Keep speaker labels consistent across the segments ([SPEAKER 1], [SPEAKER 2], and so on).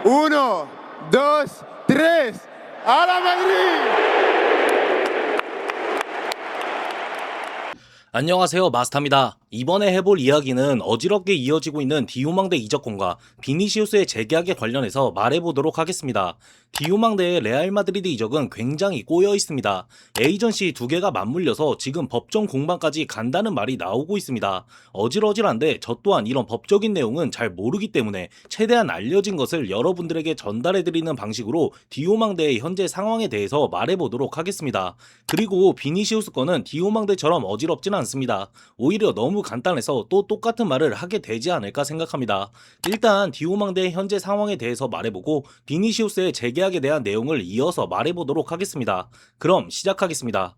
[SPEAKER 1] Uno, dos, tres. ¡A la Madrid!
[SPEAKER 2] 안녕하세요, 마스터입니다. 이번에 해볼 이야기는 어지럽게 이어지고 있는 디오망대 이적권과 비니시우스의 재계약에 관련해서 말해보도록 하겠습니다. 디오망대의 레알 마드리드 이적은 굉장히 꼬여 있습니다. 에이전시 두 개가 맞물려서 지금 법정 공방까지 간다는 말이 나오고 있습니다. 어질어질한데 저 또한 이런 법적인 내용은 잘 모르기 때문에 최대한 알려진 것을 여러분들에게 전달해드리는 방식으로 디오망대의 현재 상황에 대해서 말해보도록 하겠습니다. 그리고 비니시우스 건은 디오망대처럼 어지럽진 않습니다. 오히려 너무 간단해서 또 똑같은 말을 하게 되지 않을까 생각합니다. 일단 디오망대의 현재 상황에 대해서 말해보고 비니시우스의 재계약에 대한 내용을 이어서 말해보도록 하겠습니다. 그럼 시작하겠습니다.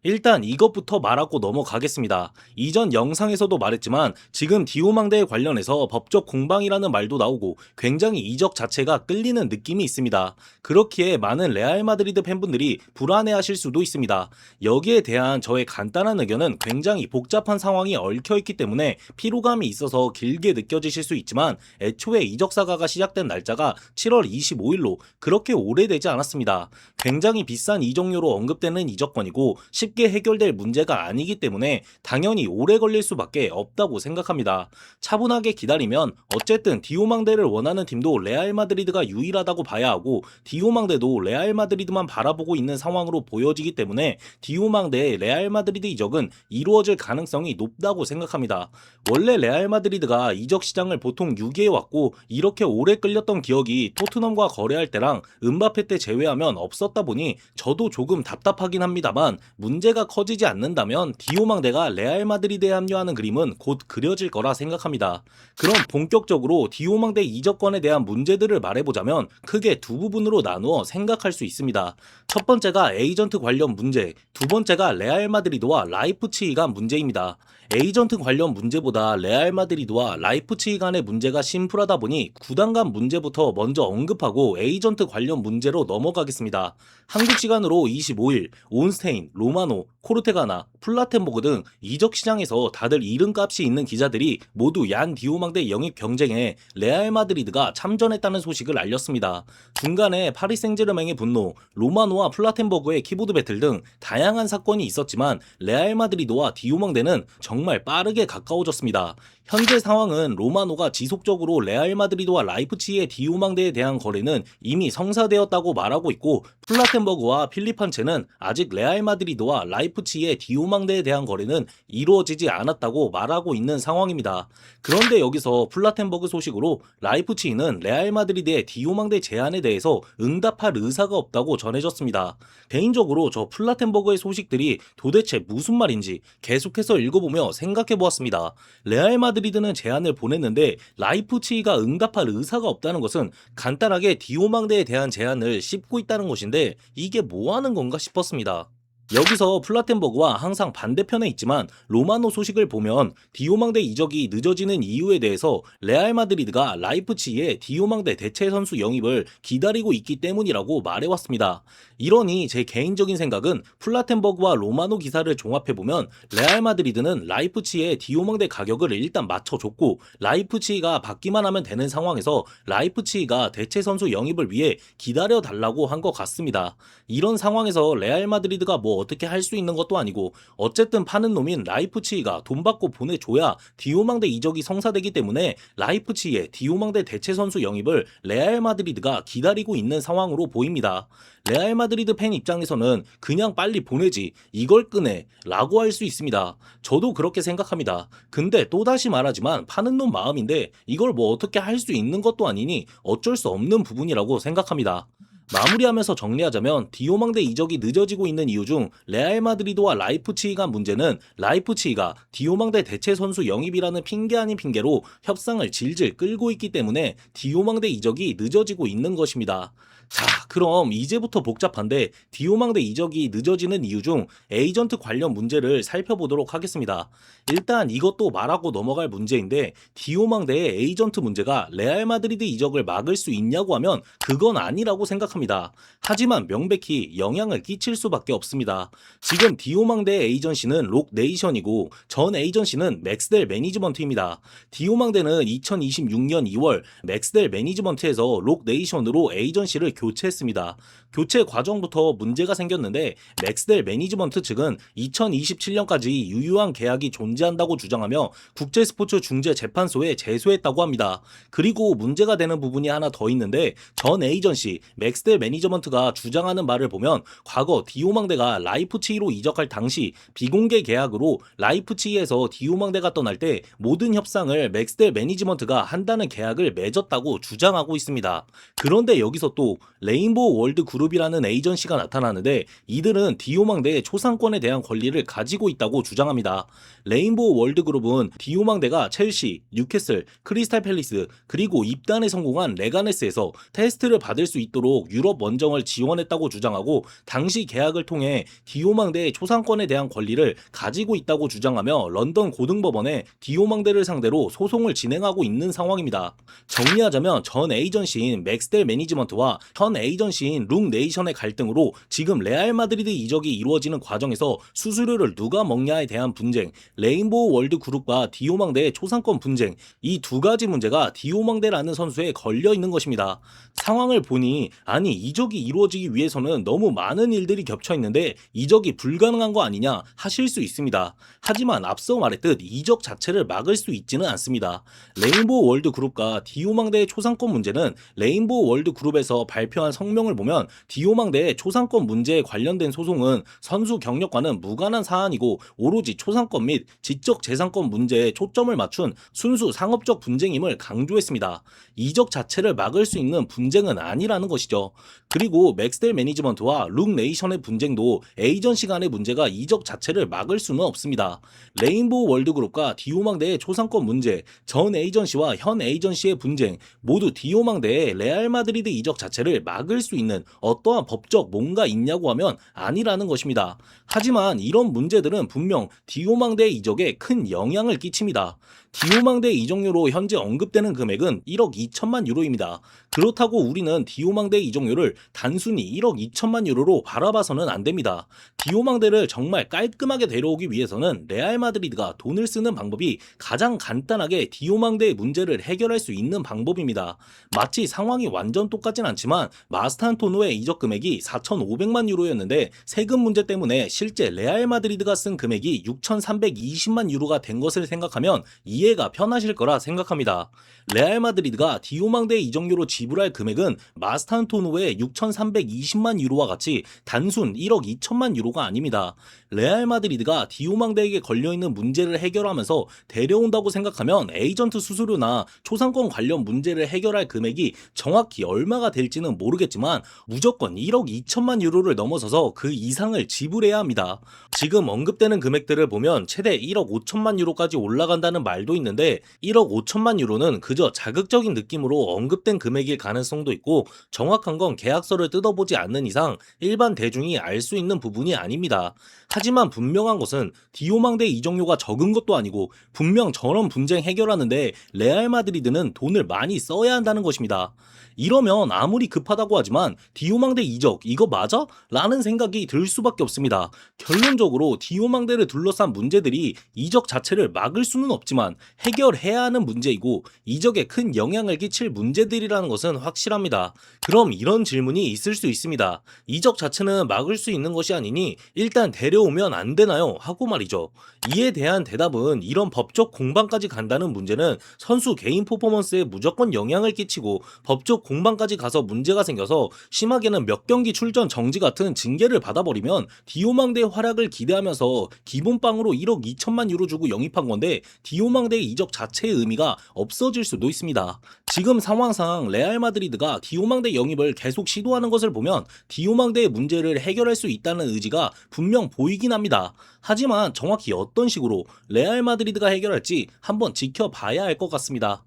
[SPEAKER 2] 일단 이것부터 말하고 넘어가겠습니다. 이전 영상에서도 말했지만 지금 디오망대에 관련해서 법적 공방이라는 말도 나오고 굉장히 이적 자체가 끌리는 느낌이 있습니다. 그렇기에 많은 레알 마드리드 팬분들이 불안해하실 수도 있습니다. 여기에 대한 저의 간단한 의견은 굉장히 복잡한 상황이 얽혀있기 때문에 피로감이 있어서 길게 느껴지실 수 있지만 애초에 이적 사가가 시작된 날짜가 7월 25일로 그렇게 오래되지 않았습니다. 굉장히 비싼 이적료로 언급되는 이적권이고 쉽게 해결될 문제가 아니기 때문에 당연히 오래 걸릴 수밖에 없다고 생각합니다. 차분하게 기다리면 어쨌든 디오망대를 원하는 팀도 레알 마드리드가 유일하다고 봐야 하고 디오망대도 레알 마드리드만 바라보고 있는 상황으로 보여지기 때문에 디오망대의 레알 마드리드 이적은 이루어질 가능성이 높다고 생각합니다. 원래 레알 마드리드가 이적 시장을 보통 유기해왔고 이렇게 오래 끌렸던 기억이 토트넘과 거래할 때랑 음바페 때 제외하면 없었다 보니 저도 조금 답답하긴 합니다만 문제가 커지지 않는다면 디오망대가 레알 마드리드에 합류하는 그림은 곧 그려질 거라 생각합니다. 그럼 본격적으로 디오망대 이적권에 대한 문제들을 말해보자면 크게 두 부분으로 나누어 생각할 수 있습니다. 첫 번째가 에이전트 관련 문제, 두 번째가 레알 마드리드와 라이프치히 간 문제입니다. 에이전트 관련 문제보다 레알 마드리드와 라이프치히 간의 문제가 심플하다 보니 구단 간 문제부터 먼저 언급하고 에이전트 관련 문제로 넘어가겠습니다. 한국 시간으로 25일 온스테인, 로마노, 코르테가나, 플라텐버그 등 이적 시장에서 다들 이름값이 있는 기자들이 모두 얀 디오망대 영입 경쟁에 레알 마드리드가 참전했다는 소식을 알렸습니다. 중간에 파리 생제르맹의 분노, 로마노와 플라텐버그의 키보드 배틀 등 다양한 사건이 있었지만 레알 마드리드와 디오망대는 정말 빠르게 가까워졌습니다. 현재 상황은 로마노가 지속적으로 레알 마드리드와 라이프치히의 디오망대에 대한 거래는 이미 성사되었다고 말하고 있고 플라텐버그와 필리판체는 아직 레알 마드리드와 라이프치히의 디오망대에 대한 거래는 이루어지지 않았다고 말하고 있는 상황입니다. 그런데 여기서 플라텐버그 소식으로 라이프치히는 레알 마드리드의 디오망대 제안에 대해서 응답할 의사가 없다고 전해졌습니다. 개인적으로 저 플라텐버그의 소식들이 도대체 무슨 말인지 계속해서 읽어보며 생각해보았습니다. 레알 마드리드는 제안을 보냈는데 라이프치히가 응답할 의사가 없다는 것은 간단하게 디오망대에 대한 제안을 씹고 있다는 것인데 이게 뭐하는 건가 싶었습니다. 여기서 플라텐버그와 항상 반대편에 있지만 로마노 소식을 보면 디오망대 이적이 늦어지는 이유에 대해서 레알 마드리드가 라이프치히의 디오망대 대체 선수 영입을 기다리고 있기 때문이라고 말해왔습니다. 이러니 제 개인적인 생각은 플라텐버그와 로마노 기사를 종합해보면 레알 마드리드는 라이프치히의 디오망대 가격을 일단 맞춰줬고 라이프치히가 받기만 하면 되는 상황에서 라이프치히가 대체 선수 영입을 위해 기다려달라고 한 것 같습니다. 이런 상황에서 레알 마드리드가 뭐 어떻게 할 수 있는 것도 아니고 어쨌든 파는 놈인 라이프치히가 돈 받고 보내줘야 디오망대 이적이 성사되기 때문에 라이프치히의 디오망대 대체 선수 영입을 레알 마드리드가 기다리고 있는 상황으로 보입니다. 레알 마드리드 팬 입장에서는 그냥 빨리 보내지 이걸 끄네 라고 할 수 있습니다. 저도 그렇게 생각합니다. 근데 또다시 말하지만 파는 놈 마음인데 이걸 뭐 어떻게 할 수 있는 것도 아니니 어쩔 수 없는 부분이라고 생각합니다. 마무리하면서 정리하자면 디오망대 이적이 늦어지고 있는 이유 중 레알 마드리드와 라이프치히 간 문제는 라이프치히가 디오망대 대체 선수 영입이라는 핑계 아닌 핑계로 협상을 질질 끌고 있기 때문에 디오망대 이적이 늦어지고 있는 것입니다. 자, 그럼 이제부터 복잡한데 디오망대 이적이 늦어지는 이유 중 에이전트 관련 문제를 살펴보도록 하겠습니다. 일단 이것도 말하고 넘어갈 문제인데 디오망대의 에이전트 문제가 레알 마드리드 이적을 막을 수 있냐고 하면 그건 아니라고 생각합니다. 생각합니다. 하지만 명백히 영향을 끼칠 수밖에 없습니다. 지금 디오망대의 에이전시는 록네이션이고 전 에이전시는 맥스델 매니지먼트입니다. 디오망대는 2026년 2월 맥스델 매니지먼트에서 록네이션으로 에이전시를 교체했습니다. 교체 과정부터 문제가 생겼는데 맥스델 매니지먼트 측은 2027년까지 유효한 계약이 존재한다고 주장하며 국제스포츠중재재판소에 제소했다고 합니다. 그리고 문제가 되는 부분이 하나 더 있는데 전 에이전시 맥스델 매니지먼트가 주장하는 말을 보면 과거 디오망대가 라이프치히로 이적할 당시 비공개 계약으로 라이프치히에서 디오망대가 떠날 때 모든 협상을 맥스델 매니지먼트가 한다는 계약을 맺었다고 주장하고 있습니다. 그런데 여기서 또 레인보우 월드 그룹이라는 에이전시가 나타나는데 이들은 디오망대의 초상권에 대한 권리를 가지고 있다고 주장합니다. 레인보우 월드 그룹은 디오망대가 첼시, 뉴캐슬, 크리스탈 팰리스 그리고 입단에 성공한 레가네스에서 테스트를 받을 수 있도록 유럽 원정을 지원했다고 주장하고 당시 계약을 통해 디오망대의 초상권에 대한 권리를 가지고 있다고 주장하며 런던 고등법원에 디오망대를 상대로 소송을 진행하고 있는 상황입니다. 정리하자면 전 에이전시인 맥스델 매니지먼트와 현 에이전시인 룩네이션의 갈등으로 지금 레알 마드리드 이적이 이루어지는 과정에서 수수료를 누가 먹냐에 대한 분쟁, 레인보우 월드 그룹과 디오망대의 초상권 분쟁, 이 두 가지 문제가 디오망대라는 선수에 걸려 있는 것입니다. 상황을 보니 아니 이적이 이루어지기 위해서는 너무 많은 일들이 겹쳐 있는데 이적이 불가능한 거 아니냐 하실 수 있습니다. 하지만 앞서 말했듯 이적 자체를 막을 수 있지는 않습니다. 레인보우 월드 그룹과 디오망대의 초상권 문제는 레인보우 월드 그룹에서 발표한 성명을 보면 디오망대의 초상권 문제에 관련된 소송은 선수 경력과는 무관한 사안이고 오로지 초상권 및 지적재산권 문제에 초점을 맞춘 순수 상업적 분쟁임을 강조했습니다. 이적 자체를 막을 수 있는 분쟁은 아니라는 것이죠. 그리고 맥스델 매니지먼트와 룩네이션의 분쟁도 에이전시 간의 문제가 이적 자체를 막을 수는 없습니다. 레인보우 월드그룹과 디오망대의 초상권 문제, 전 에이전시와 현 에이전시의 분쟁, 모두 디오망대의 레알 마드리드 이적 자체를 막을 수 있는 어떠한 법적 뭔가 있냐고 하면 아니라는 것입니다. 하지만 이런 문제들은 분명 디오망대 이적에 큰 영향을 끼칩니다. 디오망대 이적료로 현재 언급되는 금액은 1억 2천만 유로입니다. 그렇다고 우리는 디오망대 이적료를 단순히 1억 2천만 유로로 바라봐서는 안 됩니다. 디오망대를 정말 깔끔하게 데려오기 위해서는 레알 마드리드가 돈을 쓰는 방법이 가장 간단하게 디오망대의 문제를 해결할 수 있는 방법입니다. 마치 상황이 완전 똑같진 않지만 마스탄토노의 이적 금액이 4,500만 유로였는데 세금 문제 때문에 실제 레알 마드리드가 쓴 금액이 6,320만 유로가 된 것을 생각하면 이해가 편하실 거라 생각합니다. 레알 마드리드가 디오망대 이적료로 지불할 금액은 마스탄토노의 6,320만 유로와 같이 단순 1억 2천만 유로가 아닙니다. 레알 마드리드가 디오망대에게 걸려있는 문제를 해결하면서 데려온다고 생각하면 에이전트 수수료나 초상권 관련 문제를 해결할 금액이 정확히 얼마가 될지는 모르겠지만 무조건 1억 2천만 유로를 넘어서서 그 이상을 지불해야 합니다. 지금 언급되는 금액들을 보면 최대 1억 5천만 유로까지 올라간다는 말도 있는데 1억 5천만 유로는 그저 자극적인 느낌으로 언급된 금액일 가능성도 있고 정확한 건 계약서를 뜯어보지 않는 이상 일반 대중이 알 수 있는 부분이 아닙니다. 하지만 분명한 것은 디오망대 이적료가 적은 것도 아니고 분명 저런 분쟁 해결하는데 레알 마드리드는 돈을 많이 써야 한다는 것입니다. 이러면 아무리 급하다고 하지만 디오망대 이적 이거 맞아? 라는 생각이 들 수밖에 없습니다. 결론적으로 디오망대를 둘러싼 문제들이 이적 자체를 막을 수는 없지만 해결해야 하는 문제이고 이적에 큰 영향을 끼칠 문제들이라는 것은 확실합니다. 그럼 이런 질문이 있을 수 있습니다. 이적 자체는 막을 수 있는 것이 아니니 일단 데려오면 안 되나요? 하고 말이죠. 이에 대한 대답은 이런 법적 공방까지 간다는 문제는 선수 개인 퍼포먼스에 무조건 영향을 끼치고 법적 공방까지 가서 문제가 생겨서 심하게는 몇 경기 출전 정지 같은 징계를 받아버리면 디오망대의 활약을 기대하면서 기본빵으로 1억 2천만 유로 주고 영입한 건데 디오망대의 이적 자체의 의미가 없어질 수도 있습니다. 지금 상황상 레알 마드리드가 디오망대 영입을 계속 시도하는 것을 보면 디오망대의 문제를 해결할 수 있다는 의지가 분명 보이긴 합니다. 하지만 정확히 어떤 식으로 레알 마드리드가 해결할지 한번 지켜봐야 할 것 같습니다.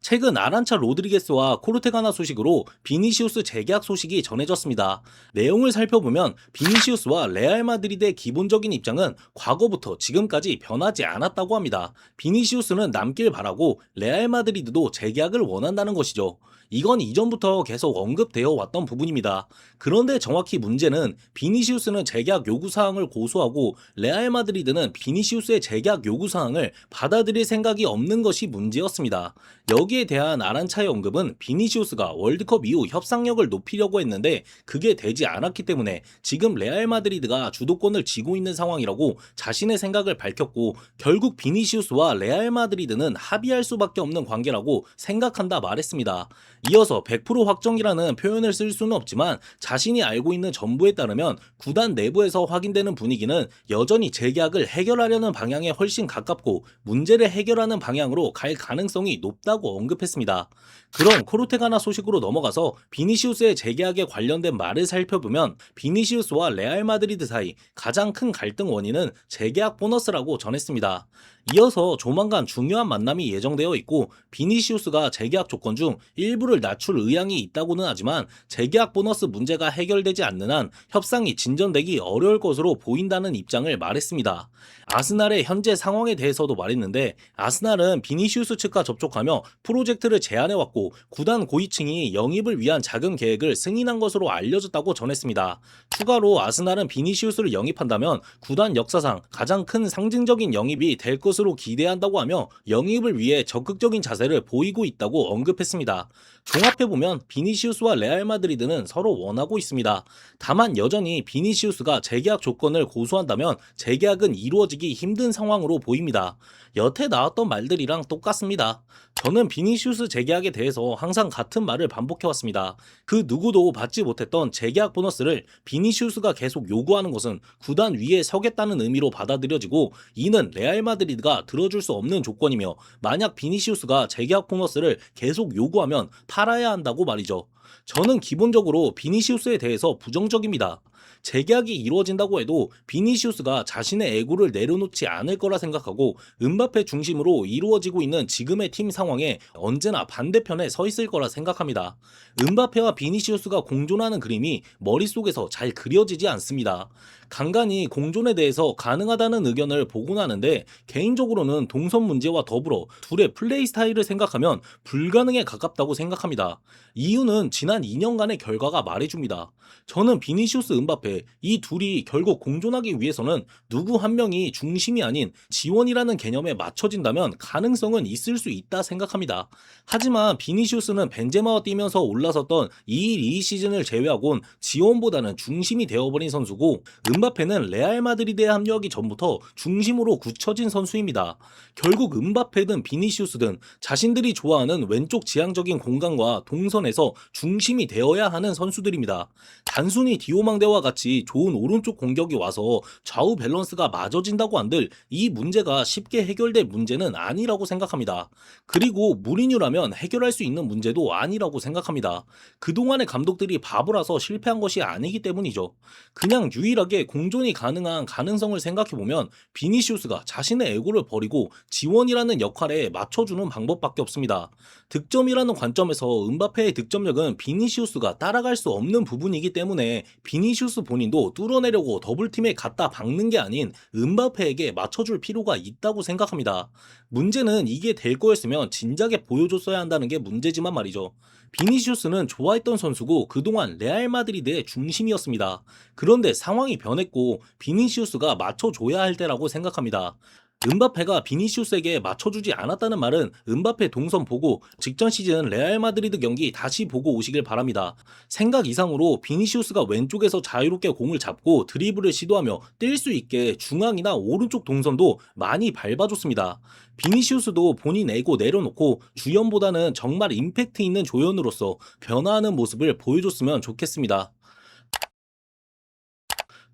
[SPEAKER 2] 최근 아란차 로드리게스와 코르테가나 소식으로 비니시우스 재계약 소식이 전해졌습니다. 내용을 살펴보면 비니시우스와 레알 마드리드의 기본적인 입장은 과거부터 지금까지 변하지 않았다고 합니다. 비니시우스는 남길 바라고 레알 마드리드도 재계약을 원한다는 것이죠. 이건 이전부터 계속 언급되어 왔던 부분입니다. 그런데 정확히 문제는 비니시우스는 재계약 요구사항을 고수하고 레알 마드리드는 비니시우스의 재계약 요구사항을 받아들일 생각이 없는 것이 문제였습니다. 여기에 대한 아란차의 언급은 비니시우스가 월드컵 이후 협상력을 높이려고 했는데 그게 되지 않았기 때문에 지금 레알 마드리드가 주도권을 쥐고 있는 상황이라고 자신의 생각을 밝혔고, 결국 비니시우스와 레알 마드리드는 합의할 수밖에 없는 관계라고 생각한다 말했습니다. 이어서 100% 확정이라는 표현을 쓸 수는 없지만 자신이 알고 있는 정보에 따르면 구단 내부에서 확인되는 분위기는 여전히 재계약을 해결하려는 방향에 훨씬 가깝고 문제를 해결하는 방향으로 갈 가능성이 높다고 언급했습니다. 그럼 코르테가나 소식으로 넘어가서 비니시우스의 재계약에 관련된 말을 살펴보면 비니시우스와 레알 마드리드 사이 가장 큰 갈등 원인은 재계약 보너스라고 전했습니다. 이어서 조만간 중요한 만남이 예정되어 있고 비니시우스가 재계약 조건 중 일부를 낮출 의향이 있다고는 하지만 재계약 보너스 문제가 해결되지 않는 한 협상이 진전되기 어려울 것으로 보인다는 입장을 말했습니다. 아스날의 현재 상황에 대해서도 말했는데 아스날은 비니시우스 측과 접촉하며 프로젝트를 제안해왔고 구단 고위층이 영입을 위한 자금 계획을 승인한 것으로 알려졌다고 전했습니다. 추가로 아스날은 비니시우스를 영입한다면 구단 역사상 가장 큰 상징적인 영입이 될 것으로 기대한다고 하며 영입을 위해 적극적인 자세를 보이고 있다고 언급했습니다. 종합해보면 비니시우스와 레알 마드리드는 서로 원하고 있습니다. 다만 여전히 비니시우스가 재계약 조건을 고수한다면 재계약은 이루어지기 힘든 상황으로 보입니다. 여태 나왔던 말들이랑 똑같습니다. 저는 비니시우스 재계약에 대해서 항상 같은 말을 반복해왔습니다. 그 누구도 받지 못했던 재계약 보너스를 비니시우스가 계속 요구하는 것은 구단 위에 서겠다는 의미로 받아들여지고 이는 레알 마드리드가 들어줄 수 없는 조건이며 만약 비니시우스가 재계약 보너스를 계속 요구하면 팔아야 한다고 말이죠. 저는 기본적으로 비니시우스에 대해서 부정적입니다. 재계약이 이루어진다고 해도 비니시우스가 자신의 애고를 내려놓지 않을 거라 생각하고 음바페 중심으로 이루어지고 있는 지금의 팀 상황에 언제나 반대편에 서 있을 거라 생각합니다. 음바페와 비니시우스가 공존하는 그림이 머릿속에서 잘 그려지지 않습니다. 간간히 공존에 대해서 가능하다는 의견을 보곤 하는데 개인적으로는 동선 문제와 더불어 둘의 플레이 스타일을 생각하면 불가능에 가깝다고 생각합니다. 이유는 지난 2년간의 결과가 말해줍니다. 저는 비니시우스 음바페 이 둘이 결국 공존하기 위해서는 누구 한 명이 중심이 아닌 지원이라는 개념에 맞춰진다면 가능성은 있을 수 있다 생각합니다. 하지만 비니시우스는 벤제마와 뛰면서 올라섰던 2-1-2 시즌을 제외하곤 지원보다는 중심이 되어버린 선수고 음바페는 레알 마드리드에 합류하기 전부터 중심으로 굳혀진 선수입니다. 결국 음바페든 비니시우스든 자신들이 좋아하는 왼쪽 지향적인 공간과 동선에서 중심이 되어야 하는 선수들입니다. 단순히 디오망대와 같이 좋은 오른쪽 공격이 와서 좌우 밸런스가 맞아진다고 한들 이 문제가 쉽게 해결될 문제는 아니라고 생각합니다. 그리고 무리뉴라면 해결할 수 있는 문제도 아니라고 생각합니다. 그동안의 감독들이 바보라서 실패한 것이 아니기 때문이죠. 그냥 유일하게 공존이 가능한 가능성을 생각해보면 비니시우스가 자신의 애고를 버리고 지원이라는 역할에 맞춰주는 방법밖에 없습니다. 득점이라는 관점에서 음바페의 득점력은 비니시우스가 따라갈 수 없는 부분이기 때문에 비니시우스 본인도 뚫어내려고 더블팀에 갖다 박는 게 아닌 음바페에게 맞춰줄 필요가 있다고 생각합니다. 문제는 이게 될 거였으면 진작에 보여줬어야 한다는 게 문제지만 말이죠. 비니시우스는 좋아했던 선수고 그동안 레알 마드리드의 중심이었습니다. 그런데 상황이 변했고 비니시우스가 맞춰줘야 할 때라고 생각합니다. 음바페가 비니시우스에게 맞춰주지 않았다는 말은 음바페 동선 보고 직전 시즌 레알 마드리드 경기 다시 보고 오시길 바랍니다. 생각 이상으로 비니시우스가 왼쪽에서 자유롭게 공을 잡고 드리블을 시도하며 뛸 수 있게 중앙이나 오른쪽 동선도 많이 밟아줬습니다. 비니시우스도 본인 애고 내려놓고 주연보다는 정말 임팩트 있는 조연으로서 변화하는 모습을 보여줬으면 좋겠습니다.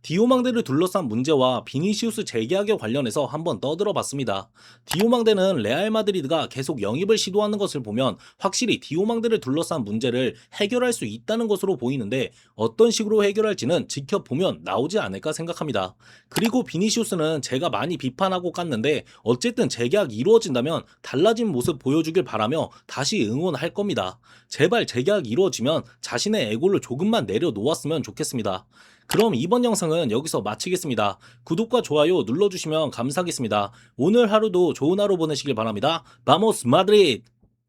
[SPEAKER 2] 디오망대를 둘러싼 문제와 비니시우스 재계약에 관련해서 한번 떠들어 봤습니다. 디오망대는 레알 마드리드가 계속 영입을 시도하는 것을 보면 확실히 디오망대를 둘러싼 문제를 해결할 수 있다는 것으로 보이는데 어떤 식으로 해결할지는 지켜보면 나오지 않을까 생각합니다. 그리고 비니시우스는 제가 많이 비판하고 깠는데 어쨌든 재계약이 이루어진다면 달라진 모습 보여주길 바라며 다시 응원할 겁니다. 제발 재계약이 이루어지면 자신의 에고를 조금만 내려놓았으면 좋겠습니다. 그럼 이번 영상은 여기서 마치겠습니다. 구독과 좋아요 눌러주시면 감사하겠습니다. 오늘 하루도 좋은 하루 보내시길 바랍니다. 바모스 마드리드!